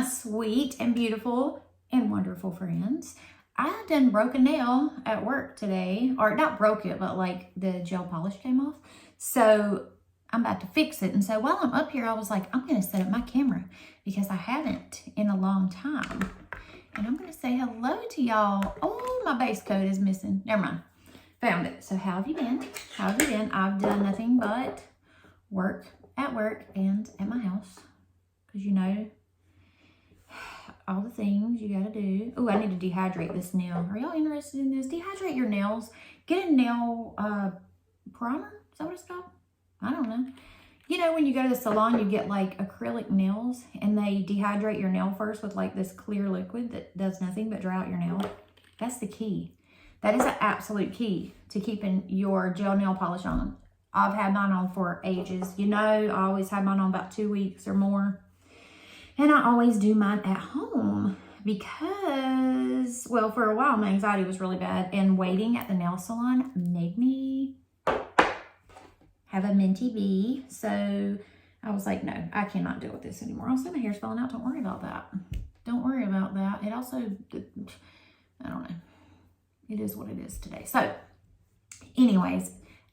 sweet and beautiful and wonderful friends. I done broke a nail at work today, or not broke it, but like the gel polish came off. So I'm about to fix it. And so while I'm up here, I was like, I'm going to set up my camera because I haven't in a long time. And I'm going to say hello to y'all. Oh, my base coat is missing. Never mind. Found it. So how have you been? How have you been? I've done nothing but work and at my house. Because you know, all the things you got to do. Oh, I need to dehydrate this nail. Are y'all interested in this? Dehydrate your nails. Get a nail primer. Is that what it's called? I don't know. You know, when you go to the salon, you get like acrylic nails and they dehydrate your nail first with like this clear liquid that does nothing but dry out your nail. That's the key. That is an absolute key to keeping your gel nail polish on. I've had mine on for ages. You know, I always have mine on about 2 weeks or more. And I always do mine at home because, well, for a while my anxiety was really bad and waiting at the nail salon made me have a minty bee. So I was like, no, I cannot deal with this anymore. Also, my hair's falling out. Don't worry about that. Don't worry about that. It also, I don't know. It is what it is today. So anyways,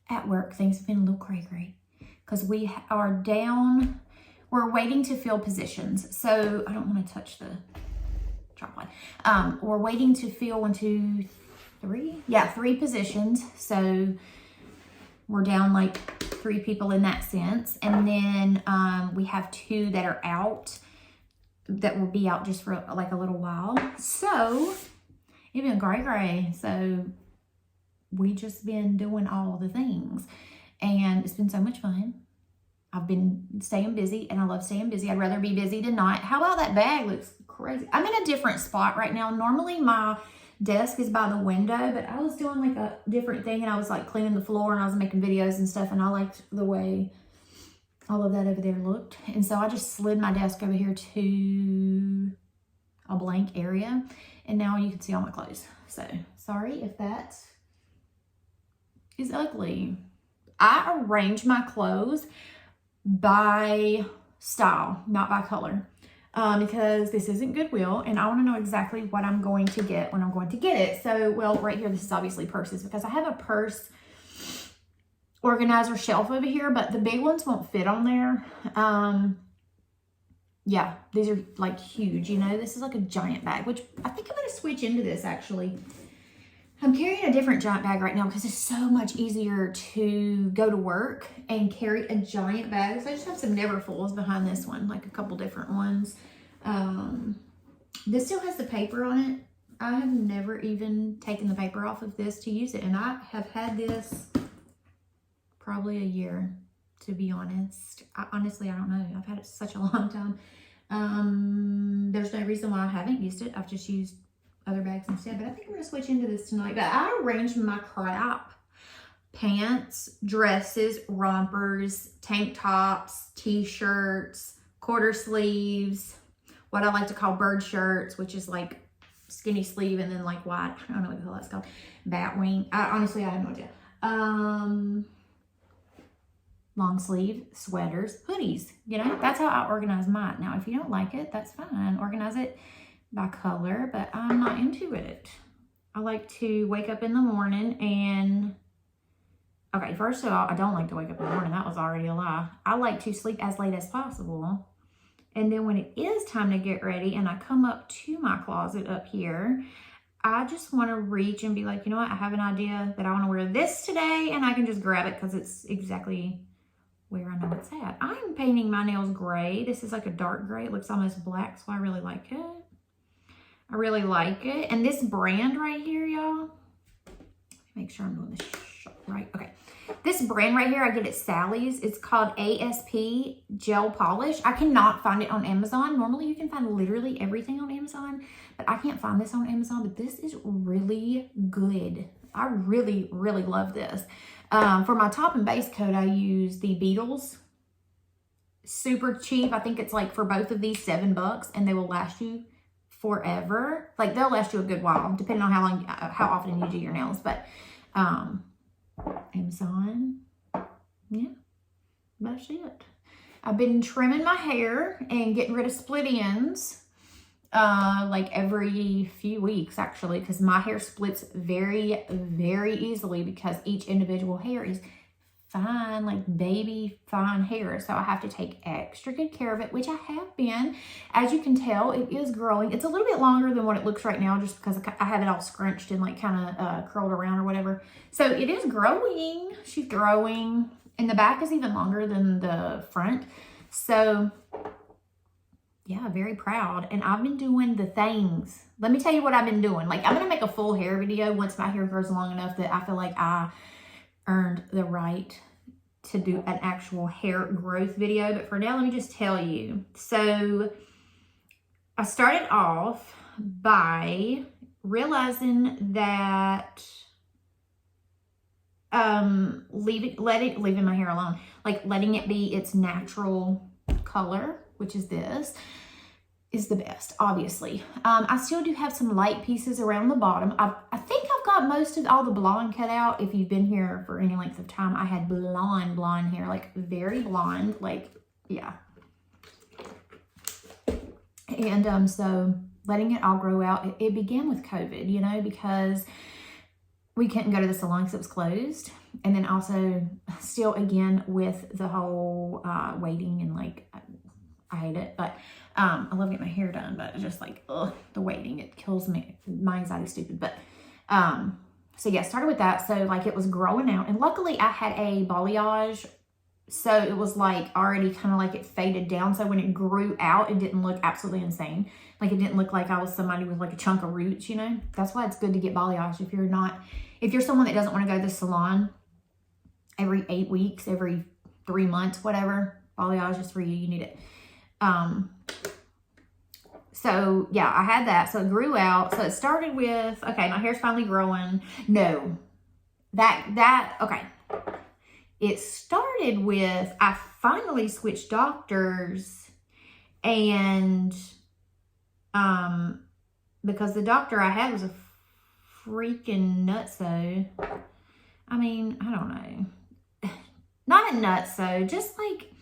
at work, things have been a little cray-cray because we are down, we're waiting to fill positions. So I don't want to touch the tripod. We're waiting to fill 1, 2, 3. Yeah, 3 positions. So we're down like 3 people in that sense. And then we have 2 that are out that will be out just for like a little while. So it's been gray. So we just been doing all the things and it's been so much fun. I've been staying busy and I love staying busy. I'd rather be busy than not. How about that bag? Looks crazy. I'm in a different spot right now. Normally my desk is by the window, but I was doing like a different thing and I was like cleaning the floor and I was making videos and stuff and I liked the way all of that over there looked. And so I just slid my desk over here to a blank area and now you can see all my clothes. So sorry if that is ugly. I arrange my clothes by style, not by color. Because this isn't Goodwill and I want to know exactly what I'm going to get when I'm going to get it. So, well, right here, this is obviously purses because I have a purse organizer shelf over here, but the big ones won't fit on there. Yeah, these are like huge, you know, this is like a giant bag, which I think I'm going to switch into this actually. I'm carrying a different giant bag right now because it's so much easier to go to work and carry a giant bag. So I just have some Neverfulls behind this one, like a couple different ones. This still has the paper on it. I have never even taken the paper off of this to use it. And I have had this probably a year, to be honest. Honestly, I don't know. I've had it such a long time. There's no reason why I haven't used it. I've just used other bags instead, but I think I'm gonna switch into this tonight. But I arranged my crap: pants, dresses, rompers, tank tops, t-shirts, quarter sleeves, what I like to call bird shirts, which is like skinny sleeve and then like white, I don't know what the hell that's called, bat wing. Honestly, I have no idea. Long sleeve, sweaters, hoodies, you know, that's how I organize mine. Now, if you don't like it, that's fine. Organize it by color, but I'm not into it. I like to wake up in the morning and, okay, first of all, I don't like to wake up in the morning. That was already a lie. I like to sleep as late as possible. And then when it is time to get ready and I come up to my closet up here, I just want to reach and be like, you know what? I have an idea that I want to wear this today and I can just grab it because it's exactly where I know it's at. I'm painting my nails gray. This is like a dark gray. It looks almost black, so I really like it. I really like it. And this brand right here, y'all, make sure I'm doing this right. Okay. This brand right here, I get at Sally's. It's called ASP Gel Polish. I cannot find it on Amazon. Normally you can find literally everything on Amazon, but I can't find this on Amazon, but this is really good. I really, really love this. For my top and base coat, I use the Beetles. Super cheap. I think it's like for both of these $7 and they will last you forever. Like they'll last you a good while depending on how often you do your nails. But Amazon, yeah, that's it. I've been trimming my hair and getting rid of split ends like every few weeks actually, because my hair splits very, very easily because each individual hair is fine, like baby fine hair. So I have to take extra good care of it, which I have been. As you can tell, it is growing. It's a little bit longer than what it looks right now just because I have it all scrunched and like kind of curled around or whatever. So it is growing. She's growing. And the back is even longer than the front. So yeah, very proud. And I've been doing the things. Let me tell you what I've been doing. Like, I'm going to make a full hair video once my hair grows long enough that I feel like I earned the right to do an actual hair growth video. But for now, let me just tell you. So I started off by realizing that leaving my hair alone, like letting it be its natural color, which is this, is the best, obviously. I still do have some light pieces around the bottom. I think I've got most of all the blonde cut out. If you've been here for any length of time, I had blonde hair, like very blonde, like, yeah. And so letting it all grow out, it began with COVID, you know, because we couldn't go to the salon because it was closed. And then also still again with the whole waiting and like, I hate it, but I love getting my hair done, but it's just like, ugh, the waiting, it kills me. My anxiety's stupid. But so yeah, started with that. So like it was growing out, and luckily I had a balayage. So it was like already kind of like it faded down. So when it grew out, it didn't look absolutely insane. Like it didn't look like I was somebody with like a chunk of roots, you know. That's why it's good to get balayage if you're someone that doesn't want to go to the salon every 8 weeks, every 3 months, whatever. Balayage is for you. You need it. So yeah, I had that. So it grew out. So it started with, okay, my hair's finally growing. No, okay. It started with, I finally switched doctors, and, because the doctor I had was a freaking nutso. I mean, I don't know. Not a nutso, just like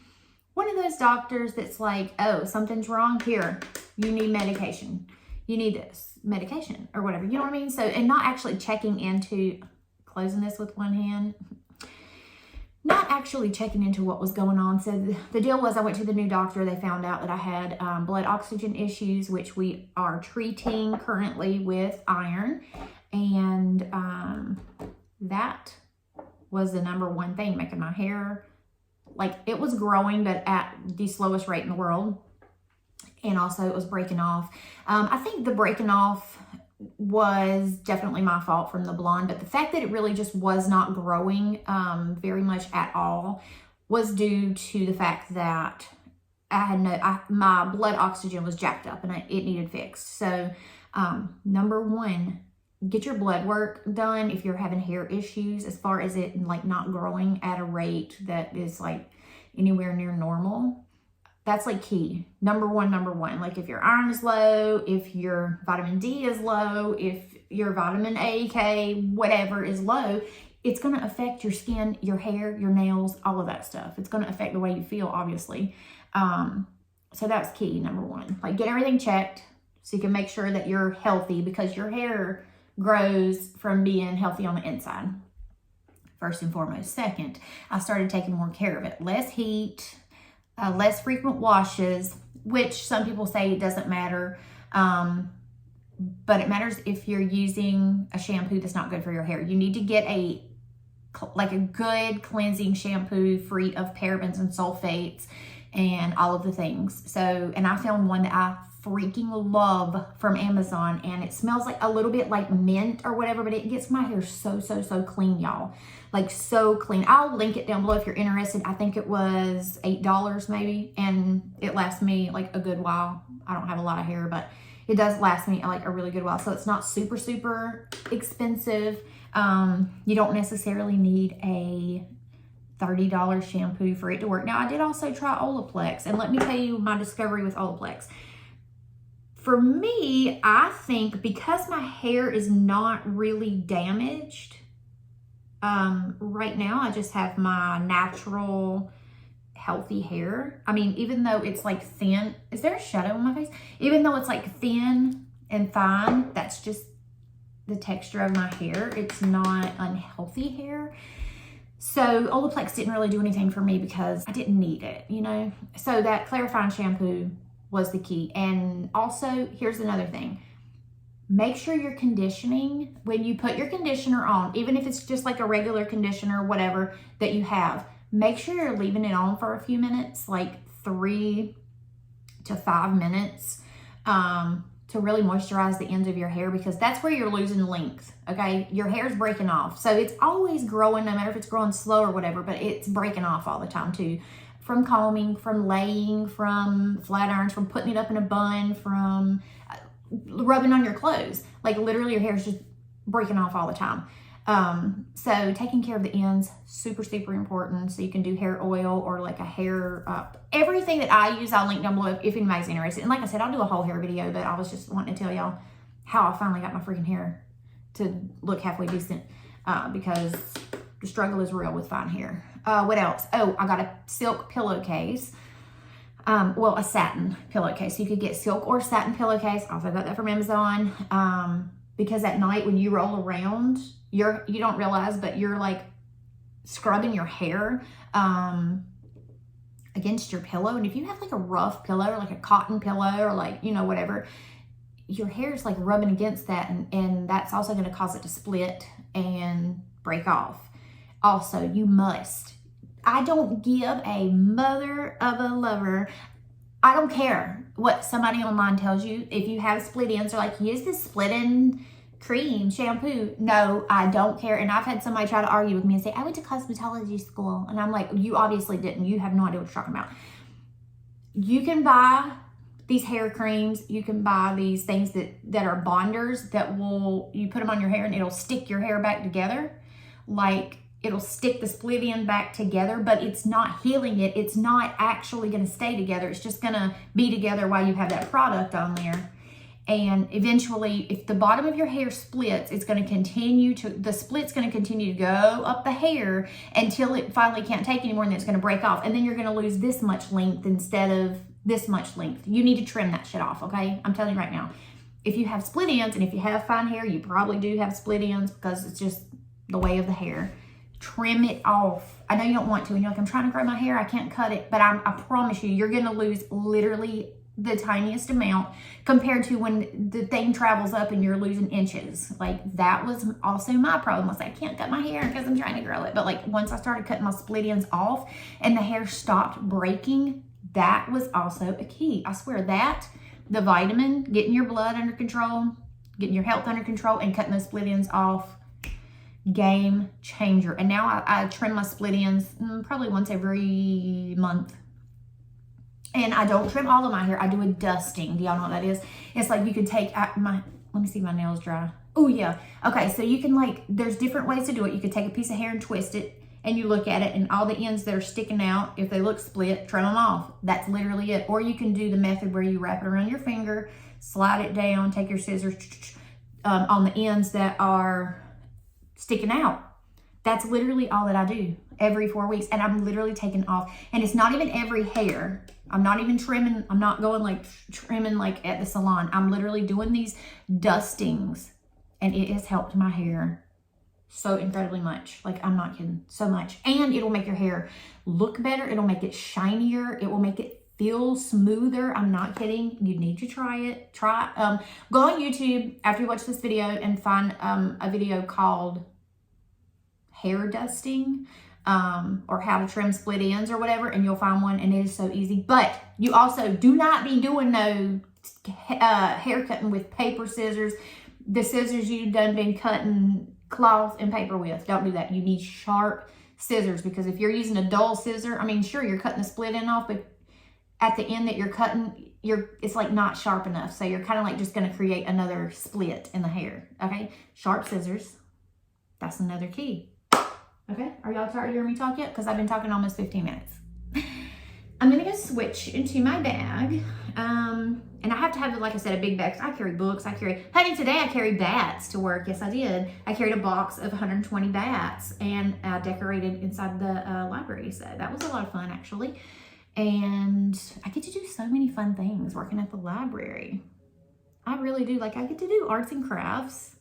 one of those doctors that's like, oh, something's wrong here. You need medication. You need this medication or whatever. You know what I mean? So, and not actually checking into, closing this with one hand, not actually checking into what was going on. So the deal was I went to the new doctor. They found out that I had blood oxygen issues, which we are treating currently with iron. And that was the number one thing, making my hair, like it was growing, but at the slowest rate in the world. And also it was breaking off. I think the breaking off was definitely my fault from the blonde, but the fact that it really just was not growing very much at all was due to the fact that my blood oxygen was jacked up and it needed fixed. So number one, get your blood work done if you're having hair issues, as far as it like not growing at a rate that is like anywhere near normal. That's like key. Number one. Like if your iron is low, if your vitamin D is low, if your vitamin A, K, whatever is low, it's going to affect your skin, your hair, your nails, all of that stuff. It's going to affect the way you feel, obviously. So that's key, number one. Like get everything checked so you can make sure that you're healthy, because your hair grows from being healthy on the inside, first and foremost. Second, I started taking more care of it. Less heat, less frequent washes, which some people say it doesn't matter. But it matters if you're using a shampoo that's not good for your hair. You need to get a good cleansing shampoo free of parabens and sulfates and all of the things. So, and I found one that I freaking love from Amazon, and it smells like a little bit like mint or whatever, but it gets my hair so clean, y'all. Like so clean. I'll link it down below if you're interested. I think it was $8 maybe, and it lasts me like a good while. I don't have a lot of hair, but it does last me like a really good while. So it's not super expensive. You don't necessarily need a $30 shampoo for it to work. Now, I did also try Olaplex, and let me tell you my discovery with Olaplex. For me, I think because my hair is not really damaged, right now I just have my natural healthy hair. I mean, even though it's like thin, is there a shadow on my face? Even though it's like thin and fine, that's just the texture of my hair. It's not unhealthy hair. So Olaplex didn't really do anything for me because I didn't need it, you know? So that clarifying shampoo was the key. And also, here's another thing. Make sure you're conditioning when you put your conditioner on, even if it's just like a regular conditioner, whatever that you have. Make sure you're leaving it on for a few minutes, like 3 to 5 minutes, to really moisturize the ends of your hair, because that's where you're losing length, okay? Your hair's breaking off. So it's always growing, no matter if it's growing slow or whatever, but it's breaking off all the time too. From combing, from laying, from flat irons, from putting it up in a bun, from rubbing on your clothes. Like literally your hair is just breaking off all the time. So taking care of the ends, super, super important. So you can do hair oil or like a hair, everything that I use, I'll link down below if anybody's interested. And like I said, I'll do a whole hair video, but I was just wanting to tell y'all how I finally got my freaking hair to look halfway decent, because the struggle is real with fine hair. What else? Oh, I got a silk pillowcase. Well, a satin pillowcase. So you could get silk or satin pillowcase. Also got that from Amazon. Because at night when you roll around, you don't realize, but you're like scrubbing your hair against your pillow. And if you have like a rough pillow or like a cotton pillow or like, you know, whatever, your hair is like rubbing against that, and that's also going to cause it to split and break off. Also, you must. I don't give a mother of a lover. I don't care what somebody online tells you. If you have split ends, they're like, use this split end cream, shampoo. No, I don't care. And I've had somebody try to argue with me and say, I went to cosmetology school. And I'm like, you obviously didn't. You have no idea what you're talking about. You can buy these hair creams. You can buy these things that are bonders that you put them on your hair and it'll stick your hair back together. Like, it'll stick the split end back together, but it's not healing it. It's not actually going to stay together. It's just going to be together while you have that product on there. And eventually, if the bottom of your hair splits, it's going to continue to, the split's going to continue to go up the hair until it finally can't take anymore, and then it's going to break off. And then you're going to lose this much length instead of this much length. You need to trim that shit off, okay? I'm telling you right now. If you have split ends, and if you have fine hair, you probably do have split ends because it's just the way of the hair. Trim it off. I know you don't want to, and you're like, I'm trying to grow my hair, I can't cut it, but I promise you, you're going to lose literally the tiniest amount compared to when the thing travels up and you're losing inches. Like, that was also my problem. Was I can't cut my hair because I'm trying to grow it. But like, once I started cutting my split ends off and the hair stopped breaking, that was also a key. I swear that, the vitamin, getting your blood under control, getting your health under control, and cutting those split ends off, game changer. And now I trim my split ends probably once every month. And I don't trim all of my hair. I do a dusting. Do y'all know what that is? It's like you can take let me see, my nails dry. Oh yeah. Okay, so you can like, there's different ways to do it. You could take a piece of hair and twist it, and you look at it, and all the ends that are sticking out, if they look split, trim them off. That's literally it. Or you can do the method where you wrap it around your finger, slide it down, take your scissors on the ends that are sticking out. That's literally all that I do every 4 weeks. And I'm literally taking off. And it's not even every hair. I'm not even trimming. I'm not going like trimming like at the salon. I'm literally doing these dustings. And it has helped my hair so incredibly much. Like, I'm not kidding. So much. And it'll make your hair look better. It'll make it shinier. It will make it feel smoother. I'm not kidding. You need to try it. Go on YouTube after you watch this video and find a video called hair dusting, or how to trim split ends or whatever, and you'll find one, and it is so easy. But you also do not be doing no hair cutting with paper scissors. The scissors you've been cutting cloth and paper with. Don't do that. You need sharp scissors, because if you're using a dull scissor, I mean, sure, you're cutting the split end off, but at the end that you're cutting, it's like not sharp enough. So you're kind of like just going to create another split in the hair. Okay, sharp scissors. That's another key. Okay, are y'all tired of hearing me talk yet? Because I've been talking almost 15 minutes. I'm gonna go switch into my bag. And I have to have, like I said, a big bag. I carry books. Honey, today I carried bats to work. Yes, I did. I carried a box of 120 bats and decorated inside the library. So that was a lot of fun, actually. And I get to do so many fun things working at the library. I really do. Like, I get to do arts and crafts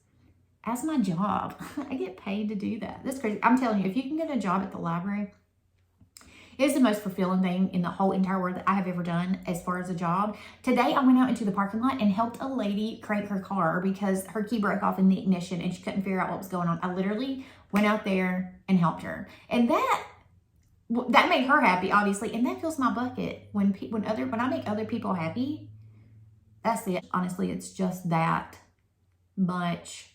as my job. I get paid to do that. That's crazy. I'm telling you, if you can get a job at the library, it is the most fulfilling thing in the whole entire world that I have ever done as far as a job. Today, I went out into the parking lot and helped a lady crank her car because her key broke off in the ignition and she couldn't figure out what was going on. I literally went out there and helped her. And that made her happy, obviously. And that fills my bucket. When I make other people happy, that's it. Honestly, it's just that much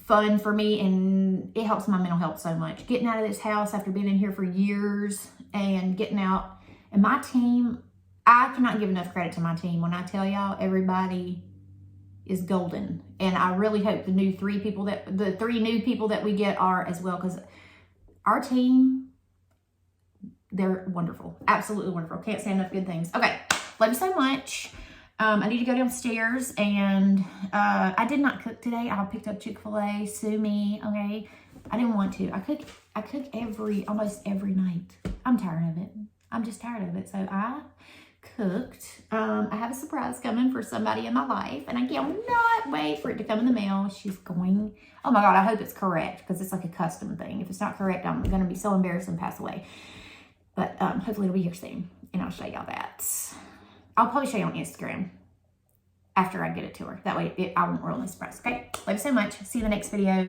fun for me, and it helps my mental health so much. Getting out of this house after being in here for years and getting out. And my team, I cannot give enough credit to my team. When I tell y'all, everybody is golden. And I really hope the three new people that we get are as well, because our team, they're wonderful. Absolutely wonderful. Can't say enough good things. Okay, love you so much. I need to go downstairs, and I did not cook today. I picked up Chick-fil-A. Sue me, okay? I didn't want to. I cook almost every night. I'm tired of it. I'm just tired of it. So I cooked. I have a surprise coming for somebody in my life, and I cannot wait for it to come in the mail. She's going, oh my God, I hope it's correct, because it's like a custom thing. If it's not correct, I'm going to be so embarrassed and pass away. But hopefully it'll be here soon, and I'll show y'all that. I'll probably show you on Instagram after I get it to her. That way I won't ruin the surprise, okay? Love you so much. See you in the next video.